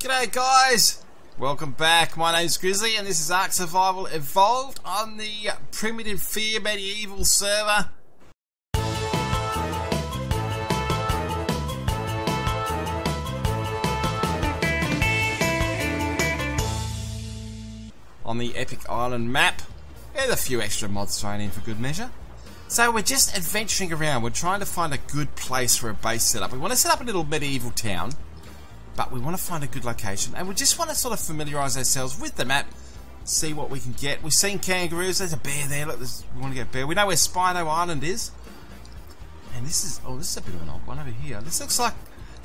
G'day guys! Welcome back, my name's Grizzly and this is Ark Survival Evolved on the Primitive Fear Medieval server. On the Epic Island map, there's a few extra mods thrown in for good measure. So we're just adventuring around, we're trying to find a good place for a base setup. We want to set up a little medieval town, but we want to find a good location, and we just want to sort of familiarise ourselves with the map, see what we can get. We've seen kangaroos, there's a bear there, look, we want to get a bear. We know where Spino Island is, and this is a bit of an odd one over here. This looks like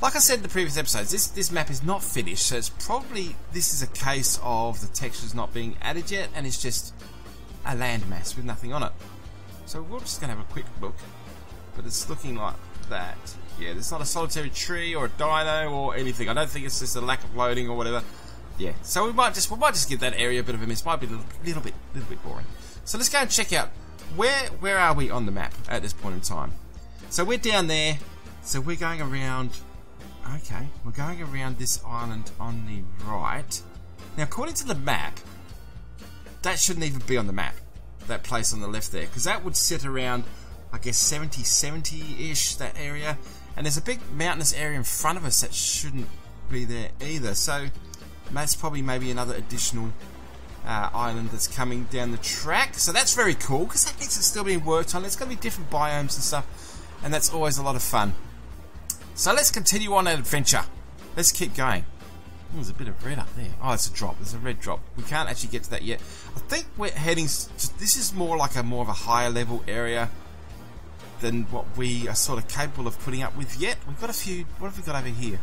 I said in the previous episodes, this map is not finished, so it's probably, this is a case of the textures not being added yet, and it's just a landmass with nothing on it. So we're just going to have a quick look, but it's looking like that. Yeah, there's not a solitary tree or a dino or anything. I don't think it's just a lack of loading or whatever. Yeah, so we might just give that area a bit of a miss. Might be a little bit boring. So let's go and check out where are we on the map at this point in time. So we're down there. So we're going around. Okay, we're going around this island on the right. Now, according to the map, that shouldn't even be on the map. That place on the left there, because that would sit around, I guess, 70-ish, that area. And there's a big mountainous area in front of us that shouldn't be there either. So that's probably maybe another additional island that's coming down the track. So that's very cool, because that means it's still being worked on. It's going to be different biomes and stuff, and that's always a lot of fun. So let's continue on an adventure. Let's keep going. Oh, there's a bit of red up there. Oh, it's a drop. There's a red drop. We can't actually get to that yet. I think we're heading... This is more of a higher level area than what we are sort of capable of putting up with yet. We've got a few... What have we got over here?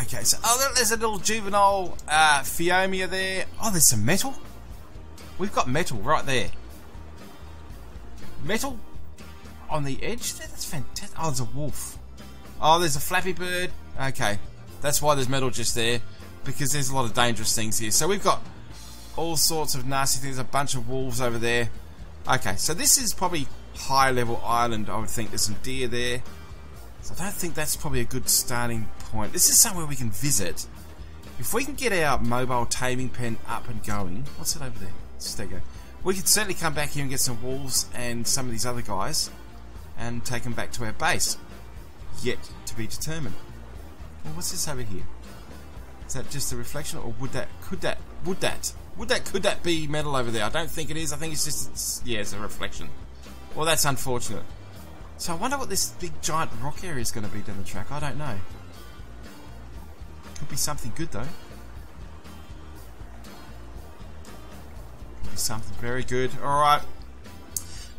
Okay, so... Oh, there's a little juvenile Phiomia there. Oh, there's some metal. We've got metal right there. Metal on the edge there? That's fantastic. Oh, there's a wolf. Oh, there's a flappy bird. Okay, that's why there's metal just there, because there's a lot of dangerous things here. So we've got all sorts of nasty things. A bunch of wolves over there. Okay, so this is probably high level island, I would think. There's some deer there. So I don't think that's probably a good starting point. This is somewhere we can visit. If we can get our mobile taming pen up and going. What's it over there? There you go. We could certainly come back here and get some wolves and some of these other guys and take them back to our base. Yet to be determined. Well, what's this over here? Is that just a reflection, or could that be metal over there? I don't think it is. I think it's just it's a reflection. Well, that's unfortunate. So I wonder what this big giant rock area is going to be down the track. I don't know. Could be something good though. Could be something very good. All right,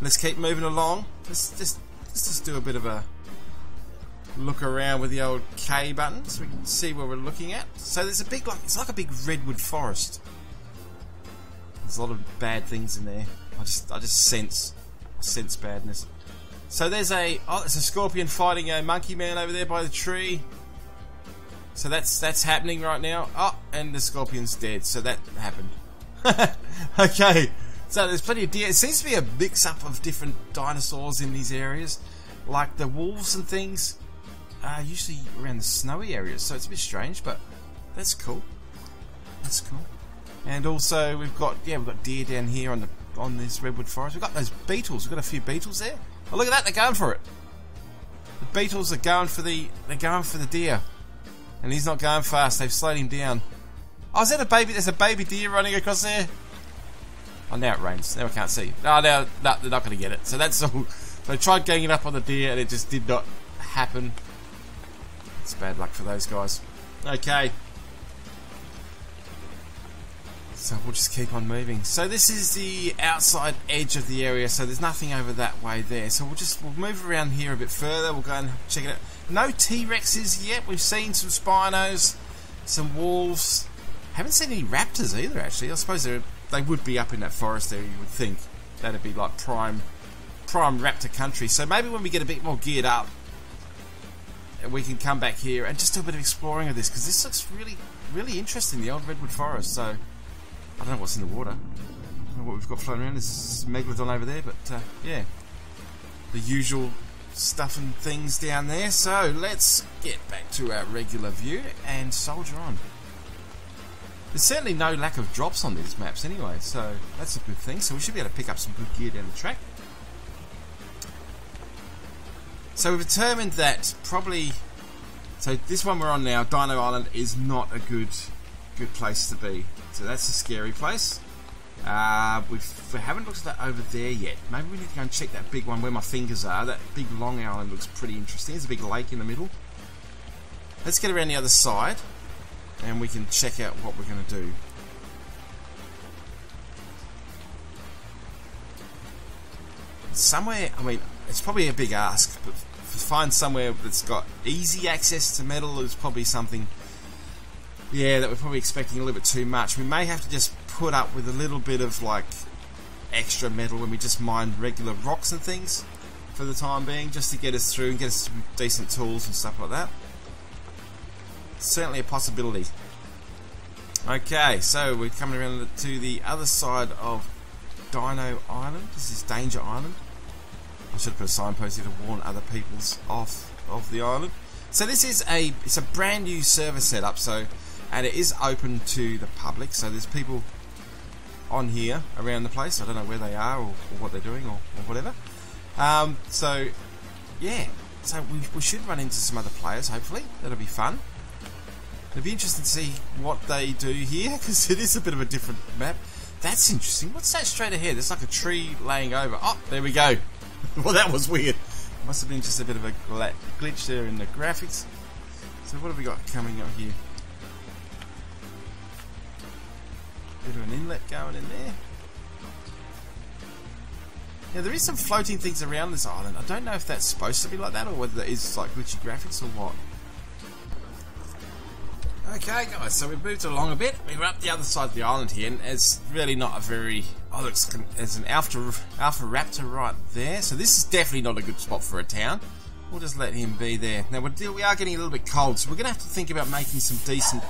let's keep moving along. Let's just do a bit of a look around with the old K button so we can see where we're looking at. So there's a big, it's like a big redwood forest. There's a lot of bad things in there. I just sense badness. So there's a scorpion fighting a monkey man over there by the tree. So that's happening right now. Oh, and the scorpion's dead. So that happened. Okay. So there's plenty of deer. It seems to be a mix-up of different dinosaurs in these areas, like the wolves and things. Usually around the snowy areas, so it's a bit strange, but that's cool. That's cool. And also we've got deer down here on this redwood forest. We've got those beetles. We've got a few beetles there. Oh, look at that! They're going for it. The beetles are going for the deer, and he's not going fast. They've slowed him down. Oh, is that a baby? There's a baby deer running across there. Oh, now it rains. Now I can't see. Oh, no, they're not going to get it. So that's all. They tried ganging up on the deer, and it just did not happen. It's bad luck for those guys. Okay. So we'll just keep on moving. So this is the outside edge of the area, so there's nothing over that way there. So we'll move around here a bit further. We'll go and check it out. No T-Rexes yet. We've seen some Spinos, some wolves. Haven't seen any raptors either, actually. I suppose they would be up in that forest there, you would think. That'd be like prime raptor country. So maybe when we get a bit more geared up, we can come back here and just do a bit of exploring of this, because this looks really interesting, the old redwood forest. So I don't know what's in the water. I don't know what we've got floating around. There's a megalodon over there, but yeah, the usual stuff and things down there. So let's get back to our regular view and soldier on. There's certainly no lack of drops on these maps anyway, so that's a good thing. So we should be able to pick up some good gear down the track. So we've determined that probably, so this one we're on now, Dino Island, is not a good place to be. So that's a scary place. We haven't looked at that over there yet. Maybe we need to go and check that big one where my fingers are. That big long island looks pretty interesting. There's a big lake in the middle. Let's get around the other side and we can check out what we're going to do. Somewhere, I mean, it's probably a big ask, but to find somewhere that's got easy access to metal is probably something, yeah, that we're probably expecting a little bit too much. We may have to just put up with a little bit of like extra metal when we just mine regular rocks and things for the time being, just to get us through and get us some decent tools and stuff like that. Certainly a possibility. Okay, so we're coming around to the other side of Dino Island. This is Danger Island. I should have put a signpost here to warn other peoples off of the island. So this is it's a brand new server setup, so, and it is open to the public, so there's people on here around the place. I don't know where they are or what they're doing or whatever. So yeah, so we should run into some other players, hopefully. That'll be fun. It'll be interesting to see what they do here, because it is a bit of a different map. That's interesting. What's that straight ahead? There's like a tree laying over. Oh, there we go. Well, that was weird. Must have been just a bit of a glitch there in the graphics. So what have we got coming up here? Bit of an inlet going in there. Yeah, there is some floating things around this island. I don't know if that's supposed to be like that or whether it is like glitchy graphics or what. Okay guys, so we've moved along a bit. We're up the other side of the island here, and it's really not a very... Oh, look, there's an alpha raptor right there. So this is definitely not a good spot for a town. We'll just let him be there. Now we are getting a little bit cold, so we're going to have to think about making some decent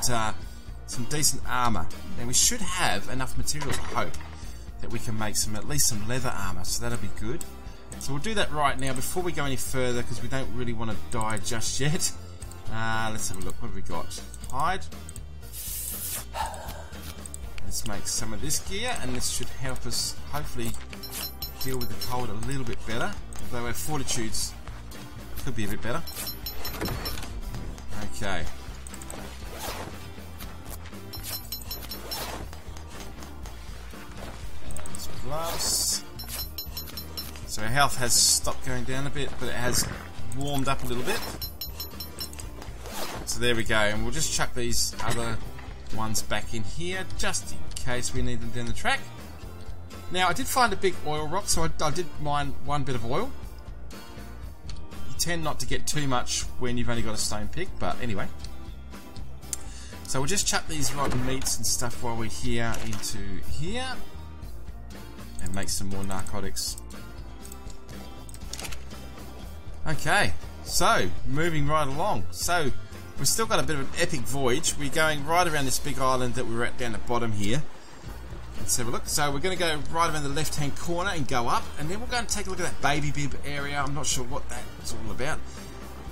armour. Now we should have enough materials, I hope, that we can make at least some leather armour. So that'll be good. So we'll do that right now before we go any further, because we don't really want to die just yet. Let's have a look. What have we got? Hide. Let's make some of this gear, and this should help us hopefully deal with the cold a little bit better, although our fortitudes could be a bit better. Okay. And some gloves. So our health has stopped going down a bit, but it has warmed up a little bit. So there we go, and we'll just chuck these other ones back in here just in case we need them down the track. Now I did find a big oil rock, so I did mine one bit of oil. You tend not to get too much when you've only got a stone pick, but anyway. So we'll just chuck these rotten meats and stuff while we're here into here and make some more narcotics. Okay, so moving right along. So we've still got a bit of an epic voyage. We're going right around this big island that we were at down the bottom here. Let's have a look. So we're going to go right around the left hand corner and go up, and then we'll go and take a look at that baby bib area. I'm not sure what that's all about.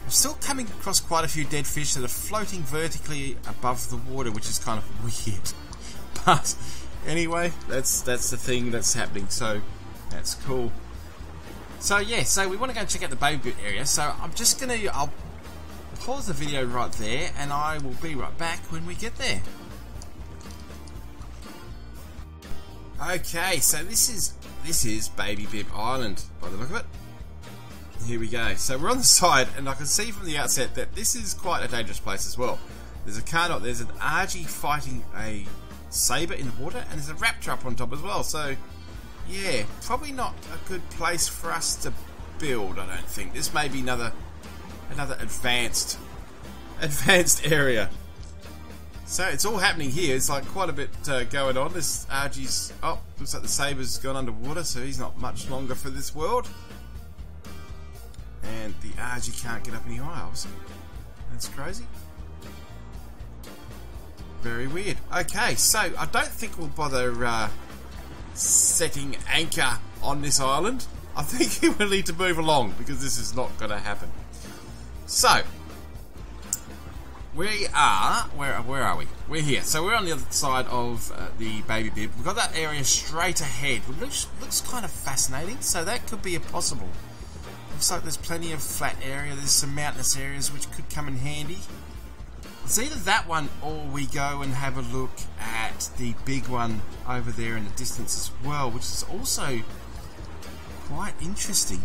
We're still coming across quite a few dead fish that are floating vertically above the water, which is kind of weird. But anyway, that's the thing that's happening, so that's cool. So yeah, so we want to go and check out the baby bib area. So I'm just going to... I'll pause the video right there, and I will be right back when we get there. Okay, so this is Baby Bib Island by the look of it. Here we go. So we're on the side, and I can see from the outset that this is quite a dangerous place as well. There's a Carnot, there's an Argy fighting a saber in the water, and there's a raptor up on top as well. So yeah, probably not a good place for us to build, I don't think. This may be another advanced area. So it's all happening here. It's like quite a bit going on. This Argy's... Oh, looks like the saber's gone underwater, so he's not much longer for this world. And the Argy can't get up any higher. That's crazy. Very weird. Okay, so I don't think we'll bother setting anchor on this island. I think we'll need to move along because this is not going to happen. So, we are, where are we? We're here. So we're on the other side of the baby bib. We've got that area straight ahead. It looks kind of fascinating, so that could be a possible. Looks like there's plenty of flat area. There's some mountainous areas which could come in handy. It's either that one or we go and have a look at the big one over there in the distance as well, which is also quite interesting.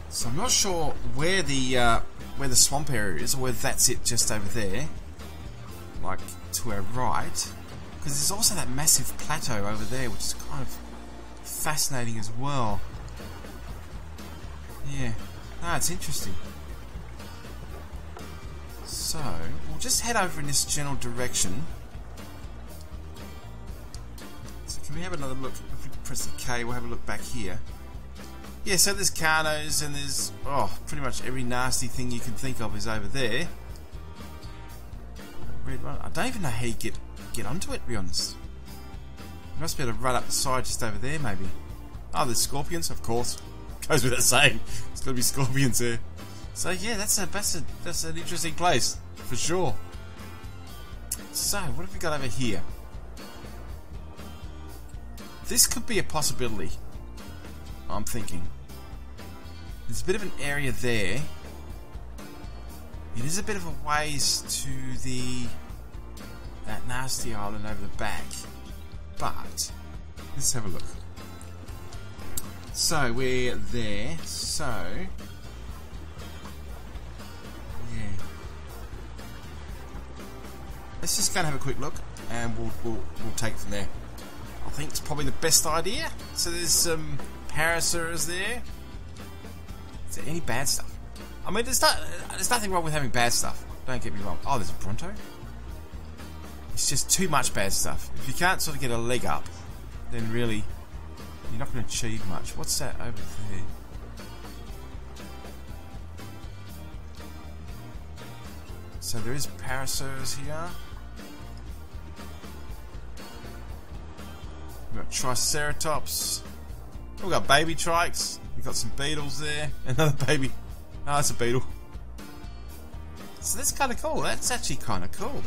So I'm not sure where the swamp area is, or whether that's it just over there, like to our right, because there's also that massive plateau over there, which is kind of fascinating as well. Yeah, no, it's interesting. So, we'll just head over in this general direction. So can we have another look? If we press the K, we'll have a look back here. Yeah, so there's carnos and there's, pretty much every nasty thing you can think of is over there. Red one. I don't even know how you get onto it, to be honest. You must be able to run up the side just over there, maybe. Oh, there's scorpions, of course. Goes without saying. There's got to be scorpions there. So yeah, that's an interesting place, for sure. So, what have we got over here? This could be a possibility, I'm thinking. There's a bit of an area there. It is a bit of a ways to that nasty island over the back. But, let's have a look. So, we're there. So, yeah. Let's just go and have a quick look, and we'll take it from there. I think it's probably the best idea. So there's some parasaurs there. Is there any bad stuff? I mean, there's nothing wrong with having bad stuff. Don't get me wrong. Oh, there's a Bronto. It's just too much bad stuff. If you can't sort of get a leg up, then really you're not going to achieve much. What's that over there? So there is parasaurs here. We've got Triceratops. We've got baby trikes. We've got some beetles there. Another baby. Oh, that's a beetle. So that's kind of cool. That's actually kind of cool.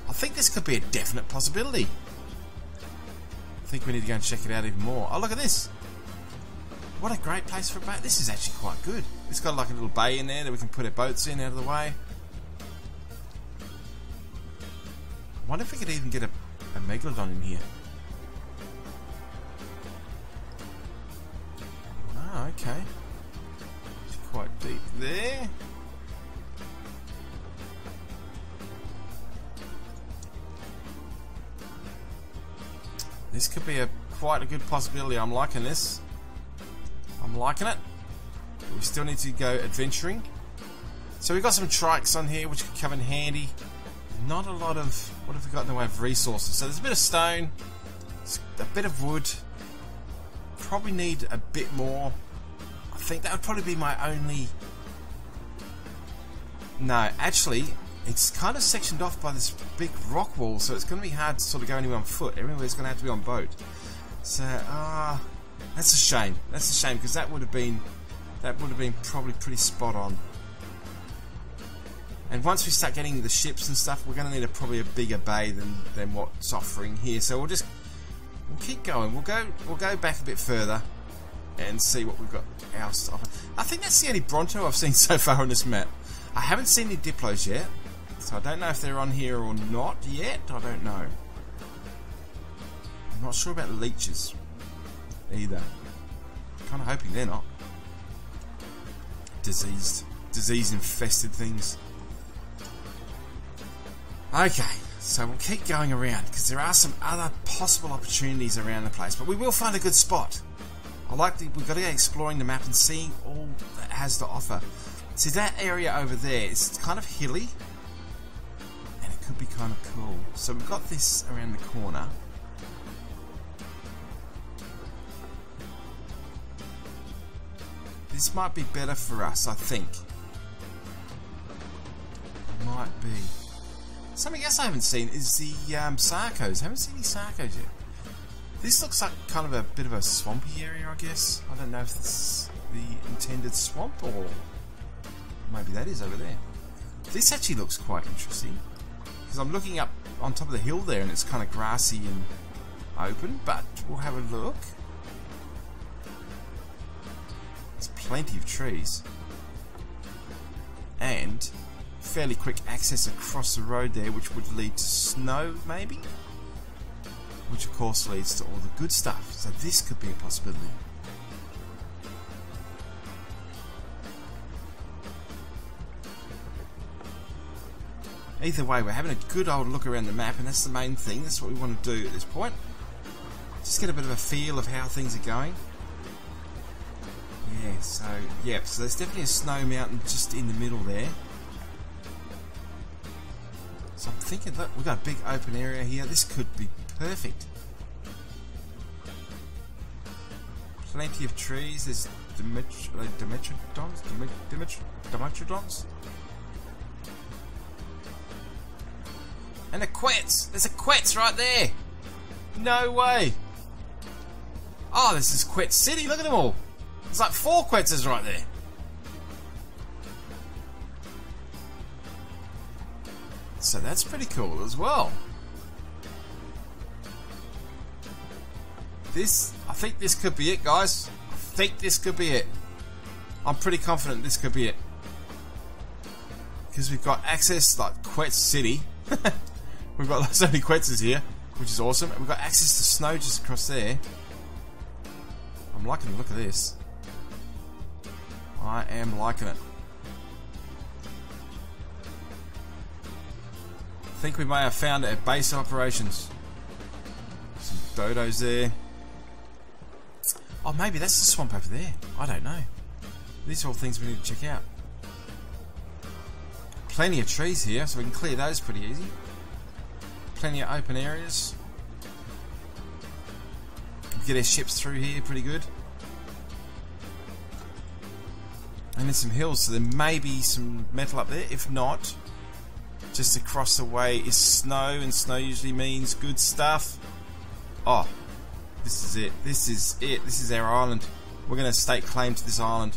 I think this could be a definite possibility. I think we need to go and check it out even more. Oh, look at this. What a great place for a boat. This is actually quite good. It's got like a little bay in there that we can put our boats in out of the way. I wonder if we could even get a megalodon in here. Oh, okay. It's quite deep there. This could be quite a good possibility. I'm liking this. I'm liking it. But we still need to go adventuring. So we've got some trikes on here which could come in handy. Not a lot of... What have we got in the way of resources? So there's a bit of stone. A bit of wood. Probably need a bit more. I think that would probably be my only... No, actually, it's kind of sectioned off by this big rock wall, so it's going to be hard to sort of go anywhere on foot. Everywhere's going to have to be on boat. So, that's a shame. That's a shame, because that would have been probably pretty spot on. And once we start getting the ships and stuff, we're going to need probably a bigger bay than what's offering here. So we'll keep going. We'll go back a bit further and see what we've got else to offer. I think that's the only Bronto I've seen so far on this map. I haven't seen any Diplos yet, so I don't know if they're on here or not yet. I don't know. I'm not sure about leeches either. Kind of hoping they're not. Disease infested things. Okay, so we'll keep going around because there are some other possible opportunities around the place, but we will find a good spot. We've got to go exploring the map and seeing all that it has to offer. See, that area over there is kind of hilly, and it could be kind of cool. So we've got this around the corner. This might be better for us, I think. It might be. Something else I haven't seen is the Sarcos. I haven't seen any Sarcos yet. This looks like kind of a bit of a swampy area, I guess. I don't know if this is the intended swamp or maybe that is over there. This actually looks quite interesting because I'm looking up on top of the hill there and it's kind of grassy and open, but we'll have a look. There's plenty of trees and fairly quick access across the road there, which would lead to snow maybe, which of course leads to all the good stuff. So this could be a possibility. Either way, we're having a good old look around the map, and that's the main thing. That's what we want to do at this point. Just get a bit of a feel of how things are going. Yeah, so there's definitely a snow mountain just in the middle there. So I'm thinking, look, we've got a big open area here. This could be perfect. Plenty of trees. There's Dimetrodons. And a quetz! There's a quetz right there! No way! Oh, this is Quetz City, look at them all! There's like 4 quetzes right there! So that's pretty cool as well. I think this could be it, guys. I think this could be it. I'm pretty confident this could be it. Because we've got access, like Quetz City. We've got so many quetzes here, which is awesome. And we've got access to snow just across there. I'm liking the look of this. I am liking it. I think we may have found a base of operations. Some dodos there. Oh, maybe that's the swamp over there. I don't know. These are all things we need to check out. Plenty of trees here, so we can clear those pretty easy. Plenty of open areas. Get our ships through here pretty good. And there's some hills, so there may be some metal up there. If not, just across the way is snow, and snow usually means good stuff. Oh, this is it. This is it. This is our island. We're going to stake claim to this island.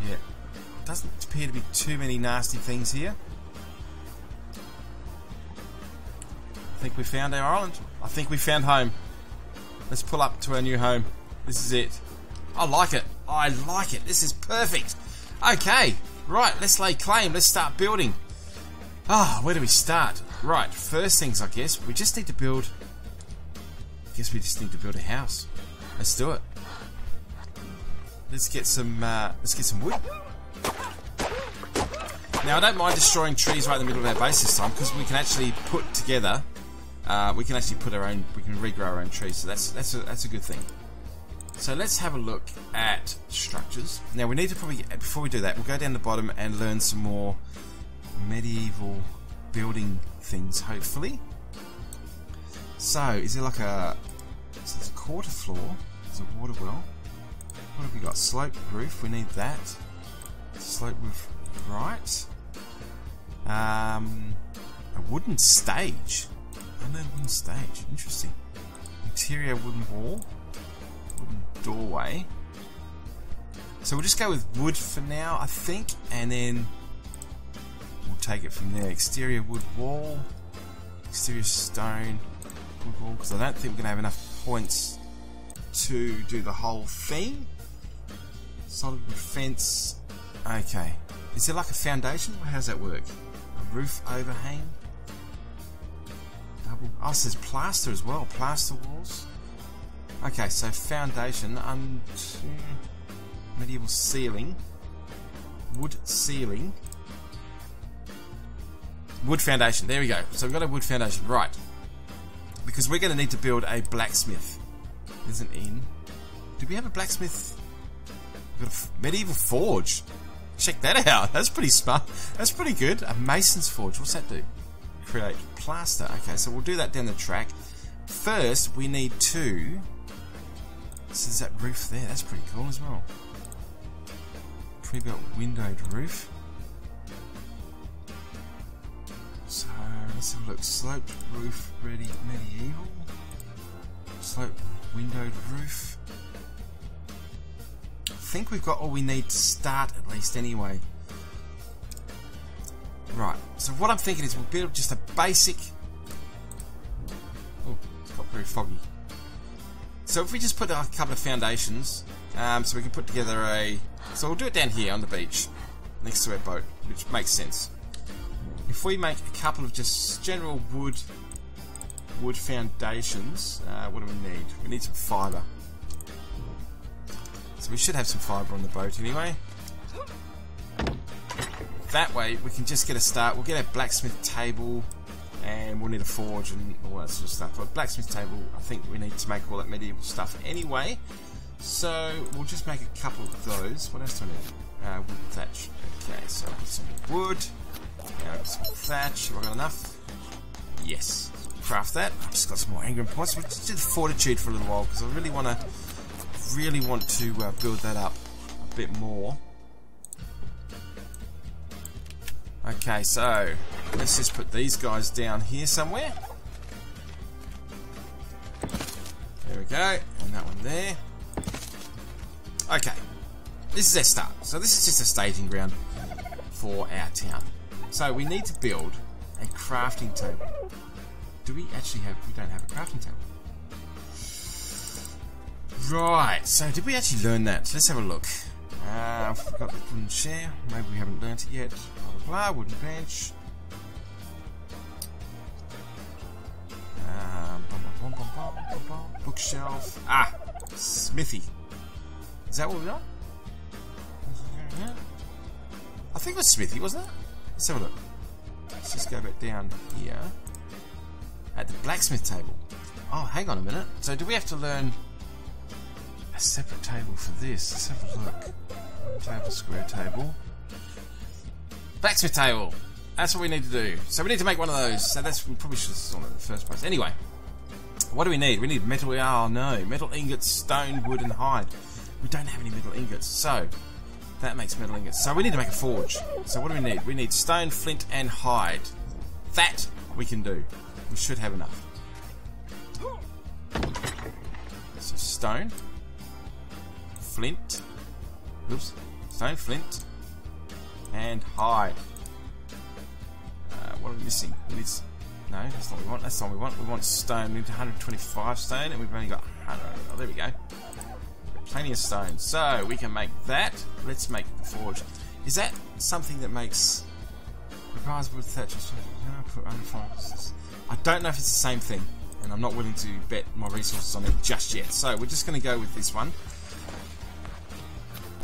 Yeah. Doesn't appear to be too many nasty things here. I think we found our island. I think we found home. Let's pull up to our new home. This is it. I like it. I like it. This is perfect. Okay. Right, let's lay claim. Let's start building. Where do we start? Right, first things I guess, we just need to build... we just need to build a house. Let's do it. Let's get some wood. Now I don't mind destroying trees right in the middle of our base this time because we can actually put together. We can actually put our own. We can regrow our own trees, so that's a good thing. So let's have a look at structures. Now we need to probably, before we do that, we'll go down the bottom and learn some more medieval building things, hopefully. So is there like a? So there's a quarter floor. There's a water well. What have we got? Slope roof. We need that. Slope roof. Right. A wooden stage. I know wooden stage. Interesting. Interior wooden wall. Wooden doorway. So we'll just go with wood for now, I think, and then we'll take it from there. Exterior wood wall. Exterior stone wood wall, because I don't think we're going to have enough points to do the whole thing. Solid wood fence. Okay. Is there like a foundation? How does that work? A roof overhang? Double. Oh, it says plaster as well. Plaster walls. Okay, so foundation. Medieval ceiling. Wood ceiling. Wood foundation. There we go. So we've got a wood foundation. Right. Because we're going to need to build a blacksmith. There's an inn. Do we have a blacksmith? We've got a medieval forge. Check that out. That's pretty smart. That's pretty good. A mason's forge. What's that do? Create plaster. Okay, so we'll do that down the track. First, we need to... So there's that roof there. That's pretty cool as well. Pre-built windowed roof. So Let's have a look. Sloped roof ready medieval. Sloped windowed roof. I think we've got all we need to start at least anyway. Right, so what I'm thinking is we'll build just a basic... Oh, it's got very foggy. So if we just put a couple of foundations, so we can put together a... So we'll do it down here on the beach, next to our boat, which makes sense. If we make a couple of just general wood foundations, what do we need? We need some fibre. So we should have some fibre on the boat anyway. That way we can just get a start. We'll get a blacksmith table and we'll need a forge and all that sort of stuff. But blacksmith table, I think we need to make all that medieval stuff anyway. So we'll just make a couple of those. What else do I need? Wood thatch. Okay, so I'll put some wood. Some thatch. Have I got enough? Yes. Craft that. I've just got some more engram points. We'll just do the fortitude for a little while because I really want to build that up a bit more. Okay, so let's just put these guys down here somewhere. There we go, and that one there. Okay, this is our start. So this is just a staging ground for our town. So we need to build a crafting table. Do we actually have... We don't have a crafting table. Right, so did we actually learn that? So let's have a look. I forgot the wooden chair. Maybe we haven't learnt it yet. Blah, blah, blah. Wooden bench. Bookshelf. Ah! Smithy. Is that what we got? I think it was Smithy, wasn't it? Let's have a look. Let's just go back down here. At the blacksmith table. Oh, hang on a minute. So do we have to learn a separate table for this? Let's have a look. Table, square table. Blacksmith table. That's what we need to do. So we need to make one of those. So that's, we probably should have done it in the first place. Anyway, what do we need? We need metal. Oh no, metal ingots, stone, wood, and hide. We don't have any metal ingots, so that makes metal ingots. So we need to make a forge. So what do we need? We need stone, flint, and hide. That we can do. We should have enough. So stone, flint. Oops. Stone, flint, and hide. What are we missing? We need... No, that's not what we want. That's not what we want. We want stone. We need 125 stone, and we've only got 100. Oh, there we go. Plenty of stone. So we can make that. Let's make the forge. Is that something that makes... Requires wood thatch. I don't know if it's the same thing, and I'm not willing to bet my resources on it just yet. So we're just going to go with this one.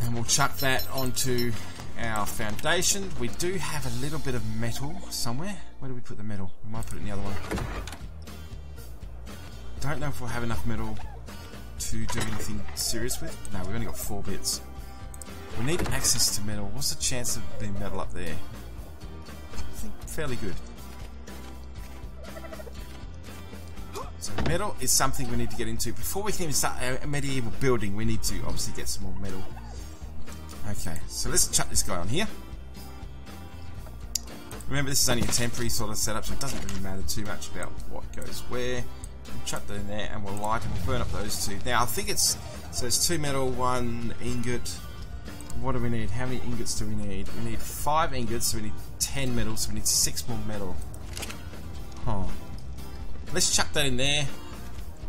And we'll chuck that onto our foundation. We do have a little bit of metal somewhere. Where do we put the metal? We might put it in the other one. Don't know if we'll have enough metal to do anything serious with. No, we've only got 4 bits. We need access to metal. What's the chance of being metal up there? I think fairly good. So metal is something we need to get into. Before we can even start a medieval building, we need to obviously get some more metal. Okay, so let's chuck this guy on here. Remember, this is only a temporary sort of setup, so it doesn't really matter too much about what goes where. We'll chuck that in there, and we'll light and we'll burn up those 2. Now, I think it's... So it's 2 metal, 1 ingot. What do we need? How many ingots do we need? We need 5 ingots, so we need 10 metal, so we need 6 more metal. Huh. Let's chuck that in there.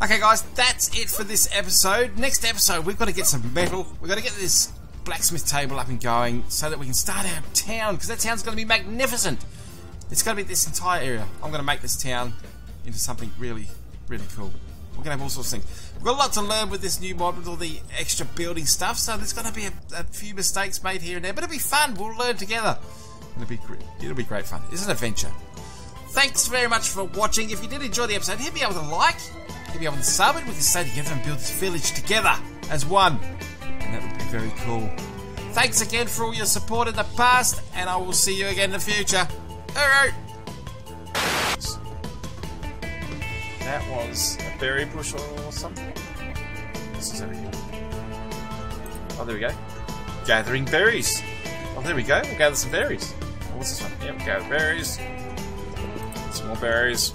Okay, guys, that's it for this episode. Next episode, we've got to get some metal. We've got to get this blacksmith table up and going so that we can start our town, because that town's going to be magnificent. It's going to be this entire area. I'm going to make this town into something really, really cool. We're going to have all sorts of things. We've got a lot to learn with this new mod, with all the extra building stuff, so there's going to be a few mistakes made here and there, but it'll be fun. We'll learn together. It'll be great fun. It's an adventure. Thanks very much for watching. If you did enjoy the episode, hit me up with a like, hit me up with a sub, and we can stay together and build this village together as one. And that would be very cool. Thanks again for all your support in the past, and I will see you again in the future. Alright. That was a berry bush or something. This is over here. Oh, there we go. Gathering berries. Oh, there we go. We'll gather some berries. Oh, what's this one? Yeah, we'll gather berries. Some more berries.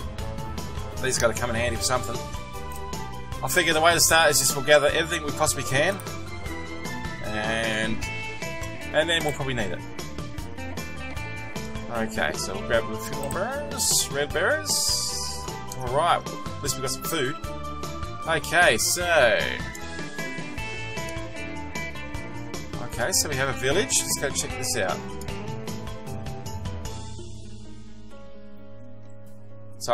These got to come in handy for something. I figure the way to start is just we'll gather everything we possibly can. And then we'll probably need it. Okay, so we'll grab a few more berries. Red berries. Alright, at least we've got some food. Okay, so... Okay, so we have a village. Let's go check this out. So